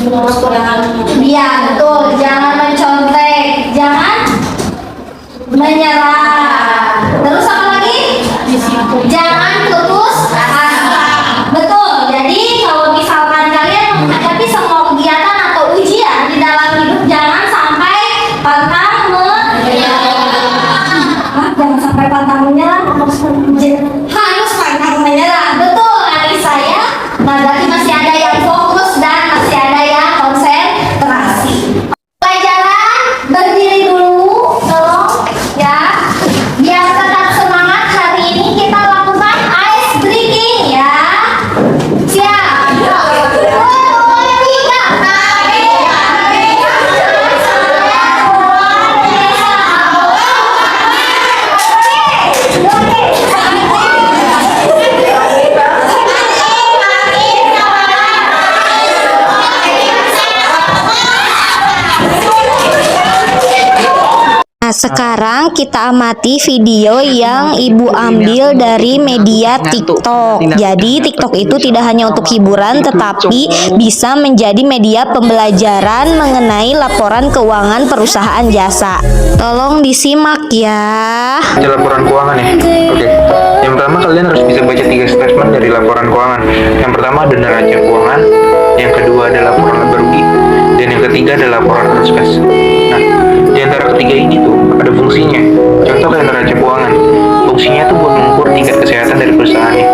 Iya betul, jangan mencontek, jangan menyerah. Terus apa lagi? Jangan putus asa. Betul. Jadi kalau misalkan kalian menghadapi semua kegiatan atau ujian di dalam hidup, jangan sampai pantang menyerah. Jangan sampai pantang menyerah. Harus pantang menyerah. Betul, adik saya. Nah, berarti masih ada yang fokus dan masih ada yang konsentrasi. Pelajaran berdiri dulu, tolong ya. Biar tetap semangat, hari ini kita lakukan ice breaking ya. Siap. 2, 3. Nah, sekarang kita amati video yang Ibu ambil dari media TikTok. Jadi, TikTok itu tidak hanya untuk hiburan, tetapi bisa menjadi media pembelajaran mengenai laporan keuangan perusahaan jasa. Tolong disimak ya. Baca laporan keuangan ya. Oke. Yang pertama, kalian harus bisa baca 3 statement dari laporan keuangan. Yang pertama ada neraca keuangan, yang kedua ada laporan laba rugi, dan yang ketiga ada laporan arus kas. Nah, di antara ketiga ini tuh ada fungsinya. Contoh kayak neraca keuangan, fungsinya tuh buat mengukur tingkat kesehatan dari perusahaannya.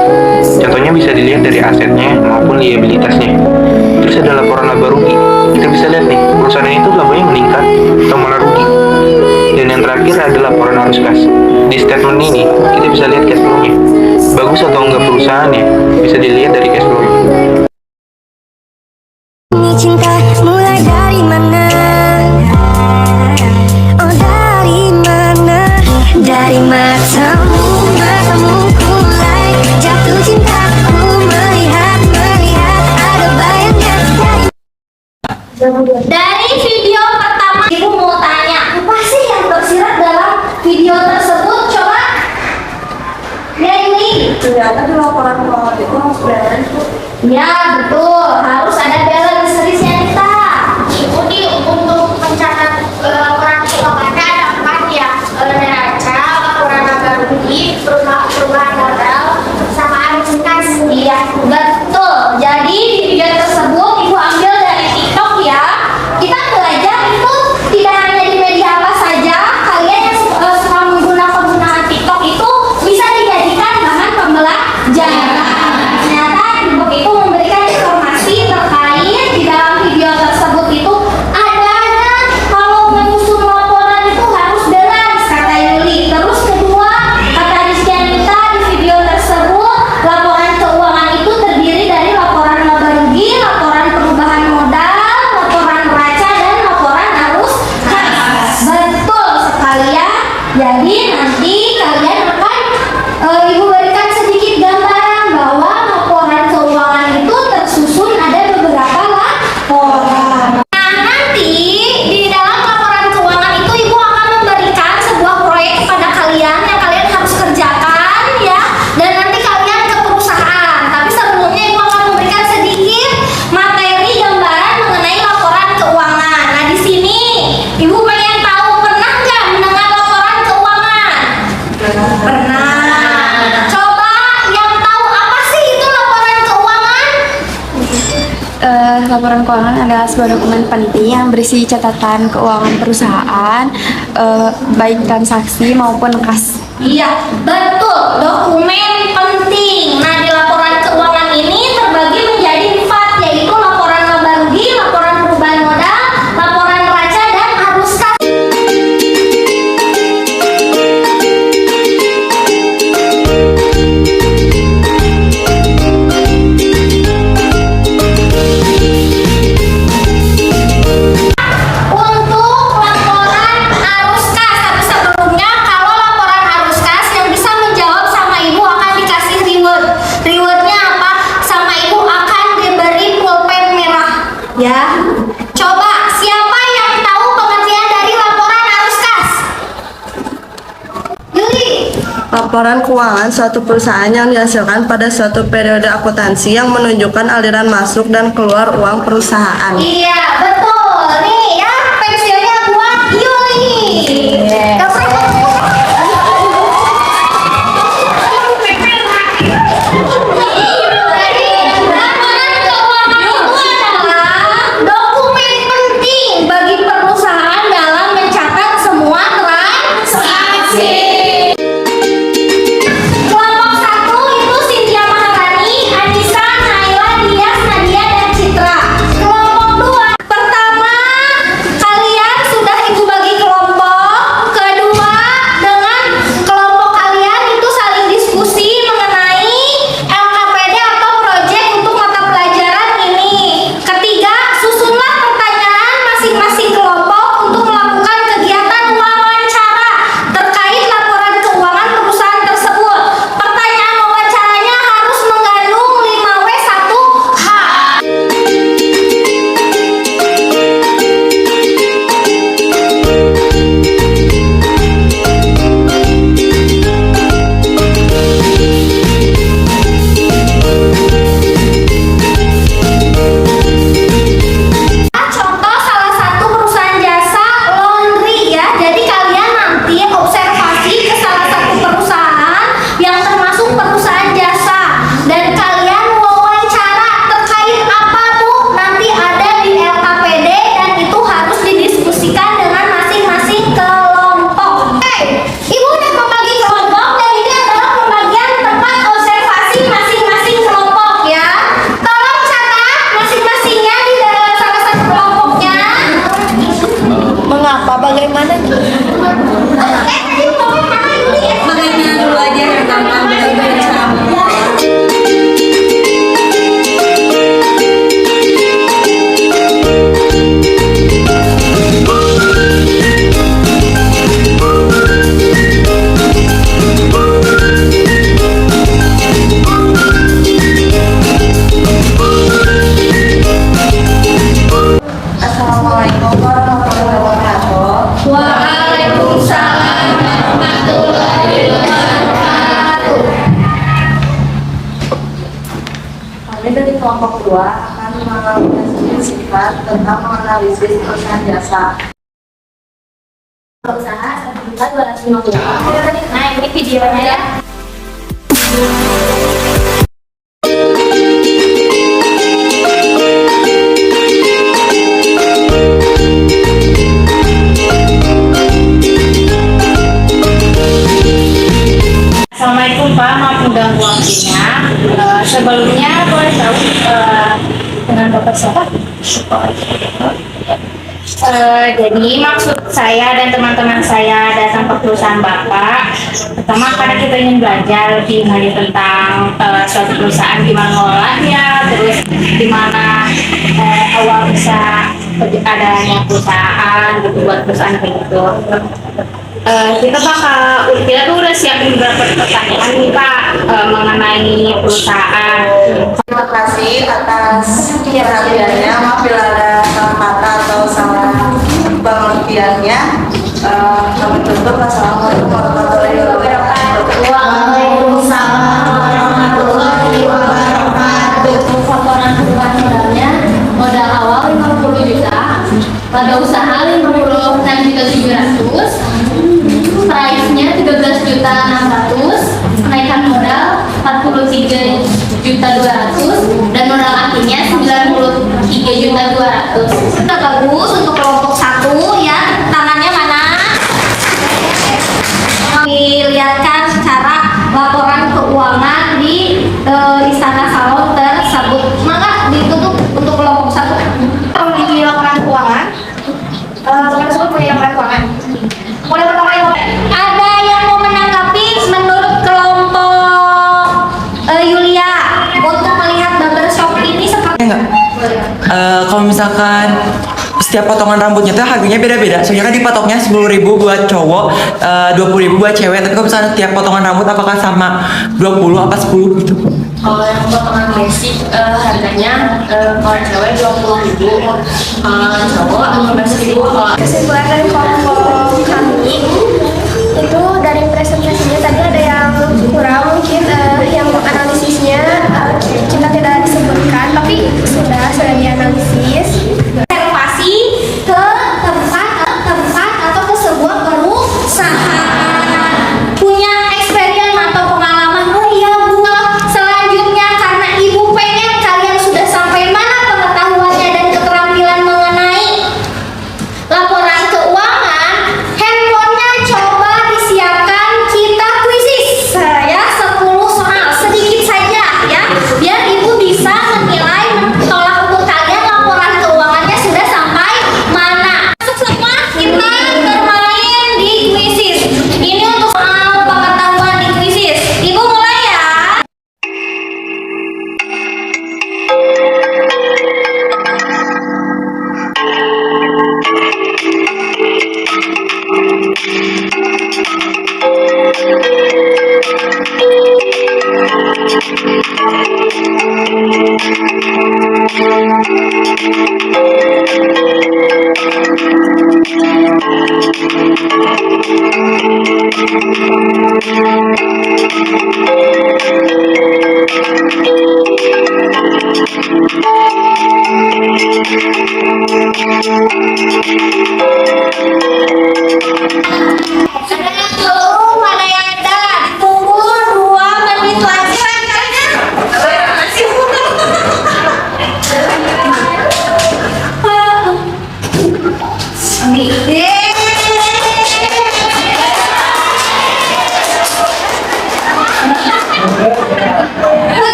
Contohnya bisa dilihat dari asetnya maupun liabilitasnya. Terus ada laporan laba rugi, kita bisa lihat nih perusahaan itu labanya meningkat atau malah rugi. Dan yang terakhir ada laporan arus kas. Di statement ini kita bisa lihat cash flow-nya, bagus atau enggak perusahaannya, bisa dilihat dari cash flow-nya. Cinta mulai dari mana? Oh, dari mana? Dari matamu, kulai jatuh cintaku, melihat ada bayangnya Dari video pertama, Ibu mau tanya, apa sih yang tersirat dalam video tersebut? Coba. Ya ini. Ternyata di laporan keuangan itu harus balance. Ya betul, harus ada balance risknya kita. Ibu nih untuk mencatat laporan keuangannya ada 4 ya, neraca, laporan laba rugi, perubahan modal, sama arus kas. Iya betul. Jadi di video tersebut Ibu ambil dari TikTok ya. Kita belajar itu tidak hanya di media apa saja. Kalian yang suka menggunakan penggunaan TikTok itu bisa dijadikan bahan pembelajaran. Ternyata Ibu itu memberikan informasi terkait di dalam video tersebut itu adanya kalau menyusun laporan itu harus balance kata Yuli. Terus kedua kata Rizkianita di video tersebut laporan keuangan itu terdiri dari laporan laba rugi, laporan perubahan modal, laporan neraca dan laporan arus kas. Betul sekali ya. Jadi nanti kalian akan Ibu berikan sedikit gambaran bahwa laporan keuangan itu tersusun ada beberapa laporan. Nah, nanti di dalam laporan keuangan itu Ibu akan memberikan sebuah proyek kepada kalian yang kalian harus kerjakan ya. Dan nanti kalian ke perusahaan. Tapi sebelumnya Ibu akan memberikan sedikit materi gambaran mengenai laporan keuangan. Nah, di sini Ibu pengen tahu, pernah nggak mendengar laporan keuangan? Pernah. Coba yang tahu apa sih itu laporan keuangan? Laporan keuangan adalah sebuah dokumen penting yang berisi catatan keuangan perusahaan, baik transaksi maupun kas. Iya, betul. Dokumen penting. Nah, di laporan keuangan ini terbagi menjadi 4, yaitu laporan laba rugi, laporan perubahan modal, laporan neraca, dan arus kas. Untuk laporan arus kas, tapi sebelumnya kalau laporan arus kas yang bisa menjawab sama Ibu akan dikasih reward. Rewardnya apa? Sama laporan keuangan suatu perusahaan yang dihasilkan pada suatu periode akuntansi yang menunjukkan aliran masuk dan keluar uang perusahaan. Iya, betul. Nih ya, pensilnya buat Yuli. Laporan keuangan itu adalah dokumen penting bagi perusahaan dalam mencatat semua transaksi. Kelompok 1 itu Cynthia Maharani, Anissa, Naila, Dias, Nadia, dan Citra. Kelompok 2, pertama kalian sudah ibu bagi kelompok. Kedua, dengan kelompok kalian itu saling diskusi mengenai LKPD atau proyek untuk mata pelajaran ini. Ketiga, susunlah pertanyaan masing-masing kelompok untuk melakukan kegiatan wawancara terkait laporan keuangan perusahaan tersebut. Pertanyaan wawancaranya harus mengandung 5W1H. Contoh salah satu perusahaan jasa laundry ya. Jadi kalian nanti observasi ke salah satu perusahaan yang termasuk perusahaan jasa dan kalian wawancara terkait apa Bu nanti ada di LKPD dan itu harus didiskusikan dengan masing-masing kelompok. Ibu udah membagi kelompok dan ini adalah pembagian tempat observasi masing-masing kelompok ya. Tolong catat masing-masingnya di dalam salah satu kelompoknya. Mengapa? Bagaimana? Bagaimana dulu aja yang gampang Assalamualaikum warahmatullahi wabarakatuh. Waalaikumsalam warahmatullahi wabarakatuh. Kami dari kelompok 2 akan melakukan singkat tentang menganalisis perusahaan jasa. Usaha 1.250. Nah, ini videonya ya. Assalamualaikum Pak, maaf mengganggu waktunya. Sebelumnya boleh tahu dengan Bapak siapa? Jadi maksud saya dan teman-teman saya datang ke perusahaan Bapak pertama karena kita ingin belajar lebih lanjut tentang suatu perusahaan, gimana ngolahnya, terus gimana awal bisa adanya perusahaan gitu, buat perusahaan kayak gitu. Kita tuh udah siapin beberapa pertanyaan nih Pak mengenai perusahaan. Terima kasih atas perhatiannya. Maaf bila ada salah kata atau salah pengertiannya. Kami tutup. Wassalamualaikum warahmatullahi wabarakatuh. Waalaikumsalam warahmatullahi wabarakatuh. Laporan keuangan modalnya modal awal 50 juta, pada usaha 56.700.000, price-nya 13.600.000, kenaikan modal 43.200.000 dan modal akhirnya 93.200.000. Sudah bagus untuk kelompok 1 ya. Tangannya mana? Dilihatkan secara laporan keuangan di Istana Salon tersebut. Maka ditutup untuk kelompok 1. Memiliki laporan keuangan, tersebut punya laporan keuangan. Mulai pertama yang Ada yang mau menanggapi menurut kelompok Yulia untuk melihat barbershop ini seperti Enggak. Kalau misalkan setiap potongan rambutnya tuh harganya beda-beda. Soalnya kan dipatoknya 10.000 buat cowok, 20.000 buat cewek. Tapi kalau misalnya setiap potongan rambut apakah sama 20 apa 10 gitu? Kalau yang potongan basic harganya kalau cewek 20.000, cowok 15.000. Kesimpulan dari kelompok kami itu dari presentasinya tadi ada yang Mana yang ada? Ditunggu 2 menit lagi rekannya.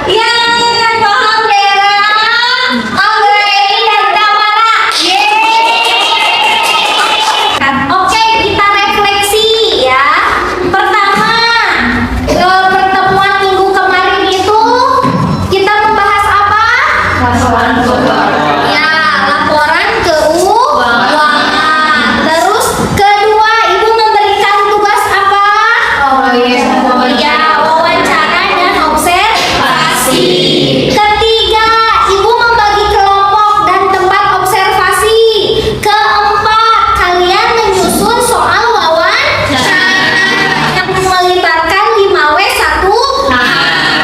Yang paham daerah Anggreni dan Tamara. Oke, kita refleksi ya. Pertama, pertemuan minggu kemarin itu kita membahas apa? Ya, laporan keuangan. Terus kedua, Ibu memberikan tugas apa? Ya, wawancara dan observasi. Ketiga, Ibu membagi kelompok dan tempat observasi. Keempat, kalian menyusun soal wawancara yang melibatkan 5W1.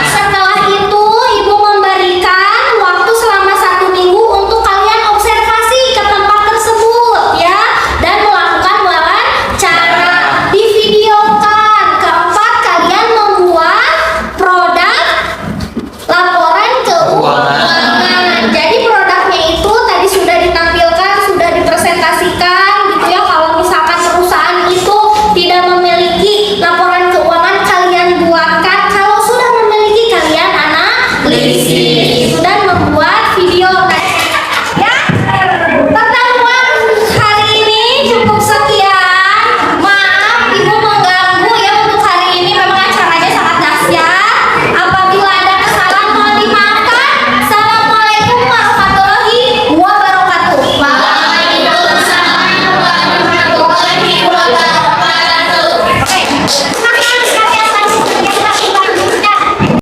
Setelah itu, Ibu memberikan waktu selama 1 minggu untuk kalian observasi ke tempat tersebut ya, dan melakukan wawancara. Divideokan. Keempat, kalian membuat produk laporan keuangan. Jadi produknya itu tadi sudah ditampilkan, sudah dipresentasikan gitu ya. Kalau misalkan perusahaan itu tidak memiliki laporan keuangan, kalian buatkan. Kalau sudah memiliki, kalian analisis.